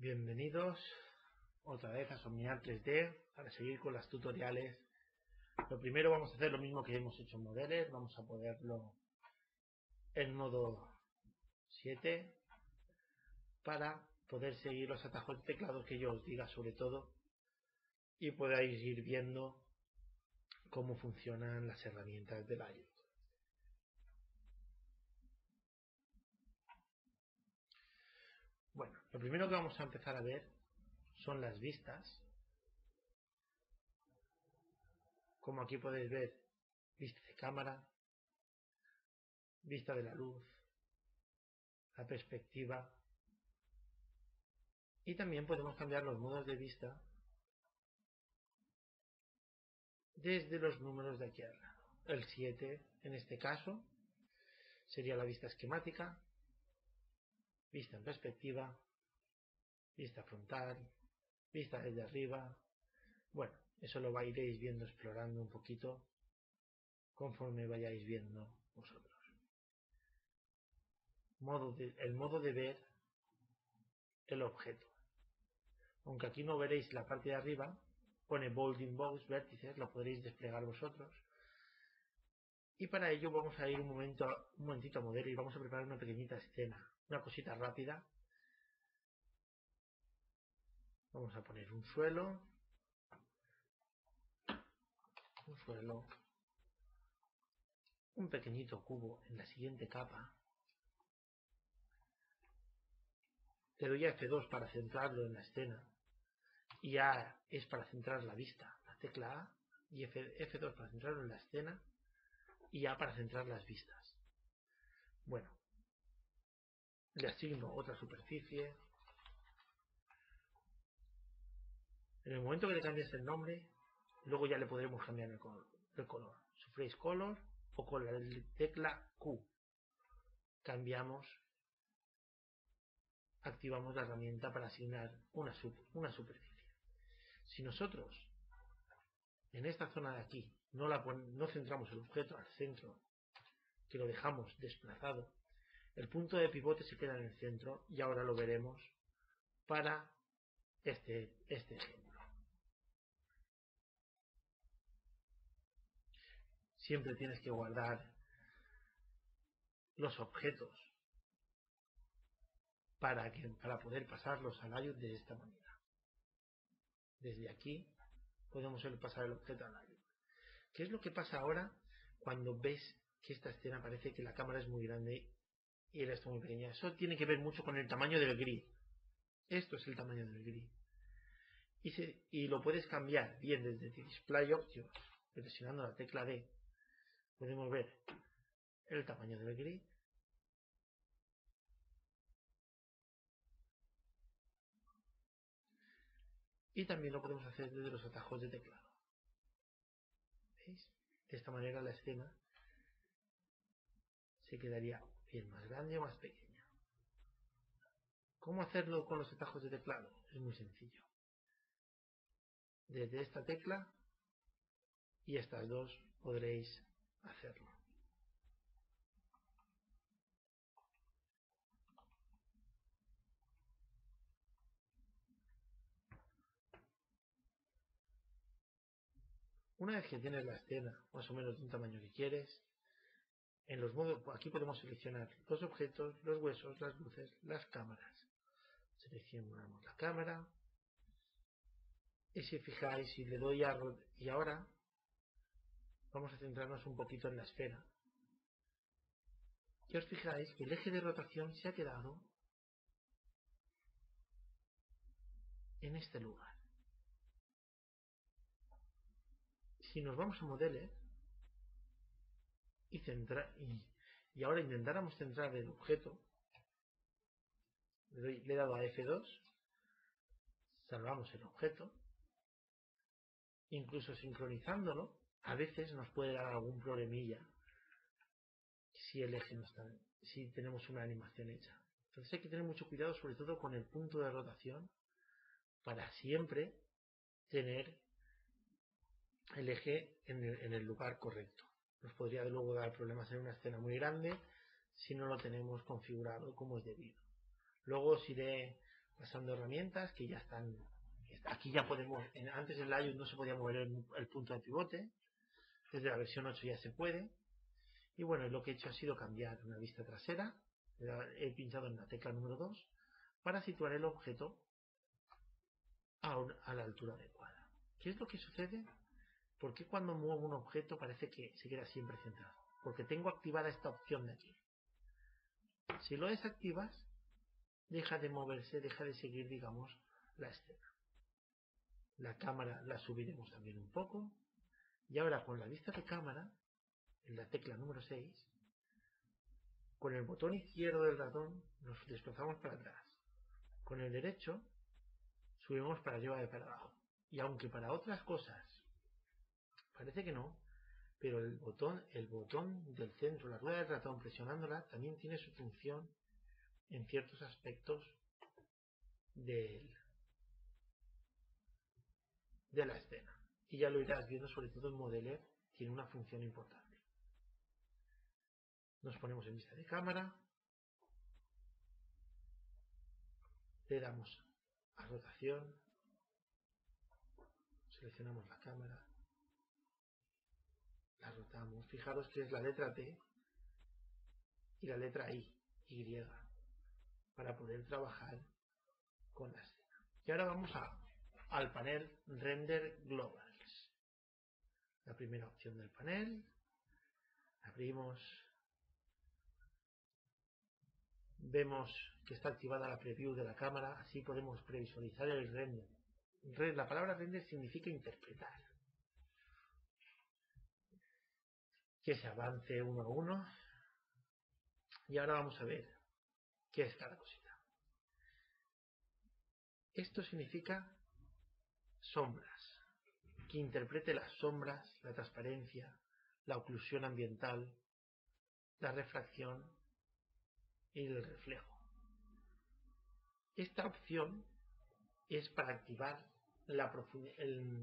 Bienvenidos otra vez a Somniar 3D para seguir con las tutoriales. Lo primero vamos a hacer lo mismo que hemos hecho en Modeler, vamos a ponerlo en modo 7 para poder seguir los atajos de teclado que yo os diga sobre todo y podáis ir viendo cómo funcionan las herramientas de Layout. Bueno, lo primero que vamos a empezar a ver son las vistas. Como aquí podéis ver, vista de cámara, vista de la luz, la perspectiva, y también podemos cambiar los modos de vista desde los números de aquí arriba. El 7 en este caso sería la vista esquemática, vista en perspectiva, vista frontal, vista desde arriba. Bueno, eso lo iréis viendo, explorando un poquito conforme vayáis viendo vosotros. El modo de ver el objeto. Aunque aquí no veréis la parte de arriba, pone Bolding Box, vértices, lo podréis desplegar vosotros. Y para ello vamos a ir un momentito a Modelo y vamos a preparar una pequeñita escena, una cosita rápida. Vamos a poner un suelo, un pequeñito cubo en la siguiente capa. Le doy a F2 para centrarlo en la escena y A es para centrar la vista, la tecla A, y F2 para centrarlo en la escena y A para centrar las vistas. Bueno, le asigno otra superficie. En el momento que le cambies el nombre, luego ya le podremos cambiar el color. Surface Color o con la tecla Q. Activamos la herramienta para asignar una superficie. Si nosotros en esta zona de aquí no centramos el objeto al centro, que lo dejamos desplazado, el punto de pivote se queda en el centro y ahora lo veremos para este ejemplo. Siempre tienes que guardar los objetos para poder pasarlos al layout de esta manera. Desde aquí podemos pasar el objeto al layout. ¿Qué es lo que pasa ahora cuando ves que esta escena parece que la cámara es muy grande y el resto muy pequeña? Eso tiene que ver mucho con el tamaño del grid. Esto es el tamaño del grid. Y lo puedes cambiar bien desde Display Options, presionando la tecla D. Podemos ver el tamaño del grid. Y también lo podemos hacer desde los atajos de teclado. ¿Veis? De esta manera la escena se quedaría bien más grande o más pequeña. ¿Cómo hacerlo con los atajos de teclado? Es muy sencillo. Desde esta tecla y estas dos podréis hacerlo. Una vez que tienes la escena más o menos de un tamaño que quieres, en los modos, aquí podemos seleccionar los objetos, los huesos, las luces, las cámaras. Seleccionamos la cámara y si fijáis, si le doy a y ahora vamos a centrarnos un poquito en la esfera. Y os fijáis que el eje de rotación se ha quedado en este lugar. Si nos vamos a Modeler y ahora intentáramos centrar el objeto, le he dado a F2, salvamos el objeto, incluso sincronizándolo, a veces nos puede dar algún problemilla si el eje no está, si tenemos una animación hecha. Entonces hay que tener mucho cuidado, sobre todo con el punto de rotación, para siempre tener el eje en el lugar correcto. Nos podría luego dar problemas en una escena muy grande si no lo tenemos configurado como es debido. Luego os iré pasando herramientas que ya están. Aquí ya podemos, antes en Layout no se podía mover el punto de pivote, desde la versión 8 ya se puede. Y bueno, lo que he hecho ha sido cambiar una vista trasera, he pinchado en la tecla número 2 para situar el objeto a la altura adecuada. ¿Qué es lo que sucede? ¿Por qué cuando muevo un objeto parece que se queda siempre centrado? Porque tengo activada esta opción de aquí. Si lo desactivas, deja de moverse, deja de seguir, digamos, la escena. La cámara la subiremos también un poco. Y ahora con la vista de cámara, en la tecla número 6, con el botón izquierdo del ratón nos desplazamos para atrás. Con el derecho subimos para arriba y para abajo. Y aunque para otras cosas parece que no, pero el botón del centro, la rueda del ratón, presionándola, también tiene su función en ciertos aspectos de la escena. Y ya lo irás viendo, sobre todo en Modeler, tiene una función importante. Nos ponemos en vista de cámara, le damos a rotación, seleccionamos la cámara, la rotamos. Fijaros que es la letra T y la letra Y, para poder trabajar con la escena. Y ahora vamos al panel Render Globals. La primera opción del panel, abrimos, vemos que está activada la preview de la cámara, así podemos previsualizar el render. La palabra render significa interpretar. Que se avance uno a uno. Y ahora vamos a ver qué es cada cosita. Esto significa sombras, que interprete las sombras, la transparencia, la oclusión ambiental, la refracción y el reflejo. Esta opción es para activar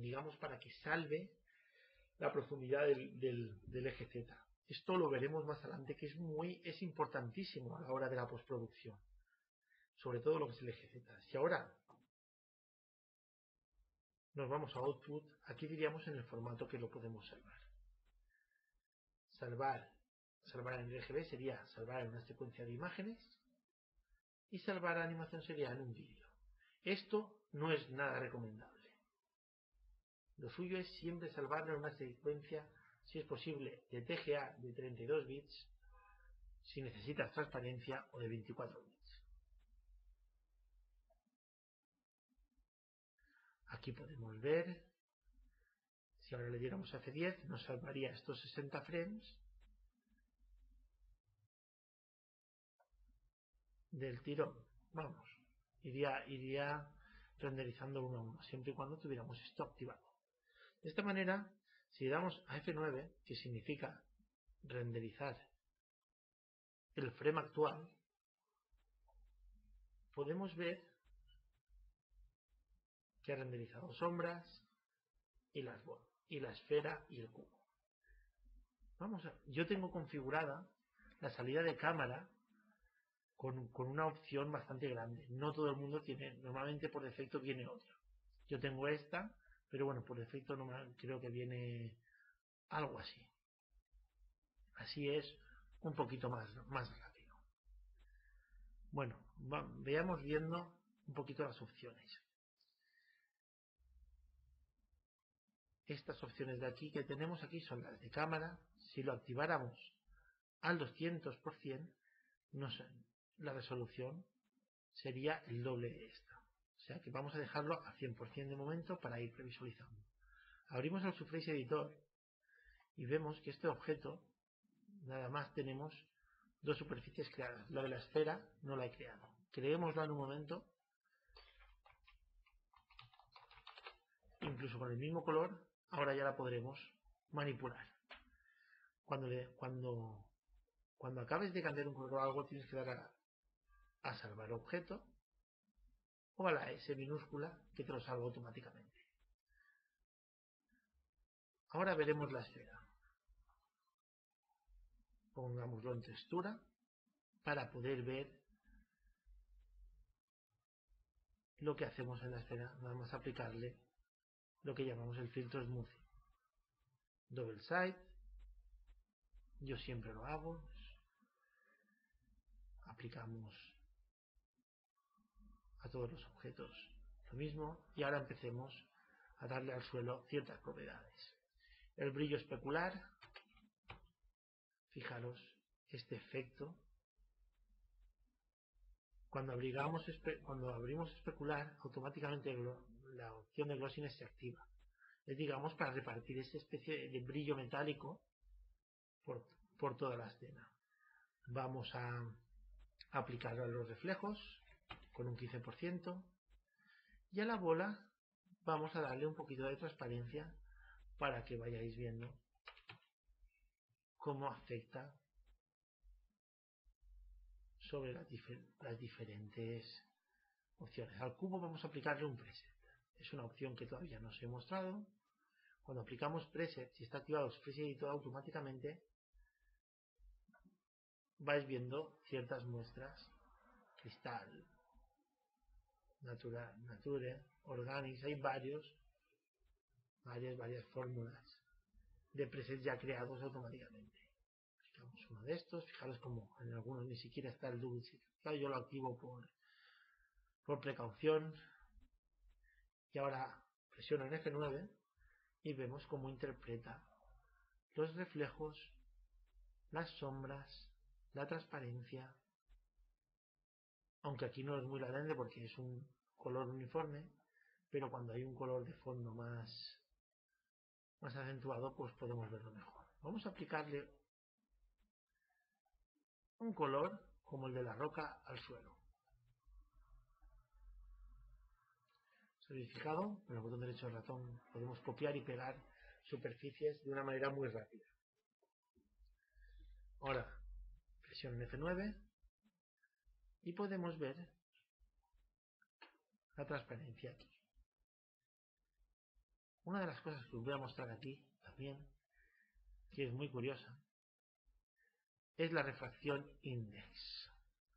digamos, para que salve la profundidad del eje Z. Esto lo veremos más adelante, que es importantísimo a la hora de la postproducción, sobre todo lo que es el eje Z. Si ahora nos vamos a Output, aquí diríamos en el formato que lo podemos salvar. Salvar en RGB sería salvar en una secuencia de imágenes y salvar a animación sería en un vídeo. Esto no es nada recomendable. Lo suyo es siempre salvarlo en una secuencia, si es posible, de TGA de 32 bits, si necesitas transparencia, o de 24 bits. Aquí podemos ver, si ahora le diéramos a F10, nos salvaría estos 60 frames del tirón. Vamos, iría renderizando uno a uno, siempre y cuando tuviéramos esto activado. De esta manera, si le damos a F9, que significa renderizar el frame actual, podemos ver que ha renderizado sombras y la esfera y el cubo. Yo tengo configurada la salida de cámara con una opción bastante grande. No todo el mundo tiene, normalmente por defecto viene otra. Yo tengo esta, pero bueno, por defecto creo que viene algo así. Así es un poquito más rápido. Bueno, veamos viendo un poquito las opciones. Estas opciones de aquí que tenemos aquí son las de cámara. Si lo activáramos al 200%, la resolución sería el doble de esta. O sea que vamos a dejarlo a 100% de momento para ir previsualizando. Abrimos el Surface Editor y vemos que este objeto nada más tenemos dos superficies creadas. La de la esfera no la he creado. Creémosla en un momento. Incluso con el mismo color, ahora ya la podremos manipular. Cuando acabes de cambiar un color o algo, tienes que dar a salvar objeto o a la S minúscula que te lo salva automáticamente. Ahora veremos la esfera. Pongámoslo en textura para poder ver lo que hacemos en la escena, nada más aplicarle lo que llamamos el filtro smoothing. Double side, yo siempre lo hago, aplicamos a todos los objetos lo mismo, y ahora empecemos a darle al suelo ciertas propiedades. El brillo especular, fijaros este efecto. Cuando abrimos especular, automáticamente la opción de glossiness se activa. Es, digamos, para repartir esa especie de brillo metálico por toda la escena. Vamos a aplicar a los reflejos con un 15%, y a la bola vamos a darle un poquito de transparencia para que vayáis viendo cómo afecta sobre las diferentes opciones. Al cubo vamos a aplicarle un preset. Es una opción que todavía no os he mostrado. Cuando aplicamos preset, si está activado el preset editor, automáticamente vais viendo ciertas muestras: cristal, nature, organics. Hay varias fórmulas de presets ya creados automáticamente. Fijamos uno de estos, fijaros como en algunos ni siquiera está el double significado. Yo lo activo por precaución, y ahora presiono en F9 y vemos cómo interpreta los reflejos, las sombras, la transparencia, aunque aquí no es muy latente porque es un color uniforme, pero cuando hay un color de fondo más acentuado, pues podemos verlo mejor. Vamos a aplicarle un color como el de la roca al suelo. ¿Se habéis fijado? Con el botón derecho del ratón podemos copiar y pegar superficies de una manera muy rápida. Ahora presiono en F9 y podemos ver la transparencia aquí. Una de las cosas que os voy a mostrar aquí también, que es muy curiosa, es la refracción index.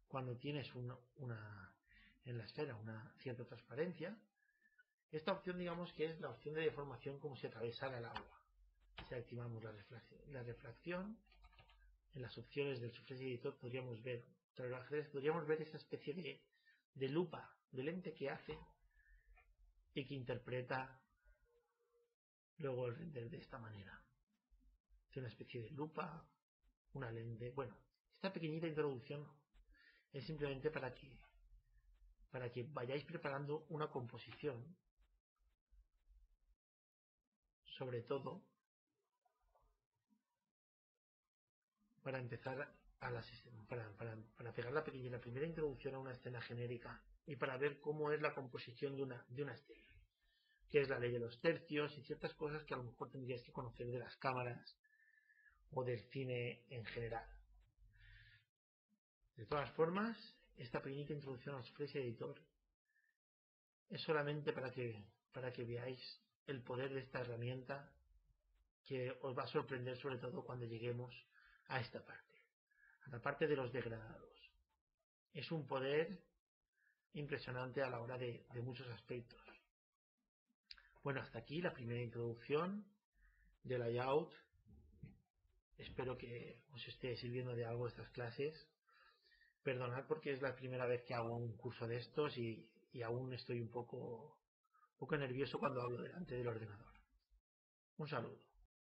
Cuando tienes en la esfera una cierta transparencia, esta opción, digamos que es la opción de deformación, como si atravesara el agua. Si activamos la refracción, en las opciones del Surface Editor podríamos ver esa especie de lupa, de lente que hace y que interpreta luego el render de esta manera. Es una especie de lupa, una lente. Bueno, esta pequeñita introducción es simplemente para que vayáis preparando una composición, sobre todo para empezar para pegar la primera introducción a una escena genérica y para ver cómo es la composición de una escena, que es la ley de los tercios y ciertas cosas que a lo mejor tendríais que conocer de las cámaras o del cine en general. De todas formas, esta pequeñita introducción al Surface Editor es solamente para que veáis el poder de esta herramienta, que os va a sorprender sobre todo cuando lleguemos a esta parte, a la parte de los degradados. Es un poder impresionante a la hora de muchos aspectos. Bueno, hasta aquí la primera introducción de layout. Espero que os esté sirviendo de algo estas clases. Perdonad porque es la primera vez que hago un curso de estos y aún estoy un poco nervioso cuando hablo delante del ordenador. Un saludo.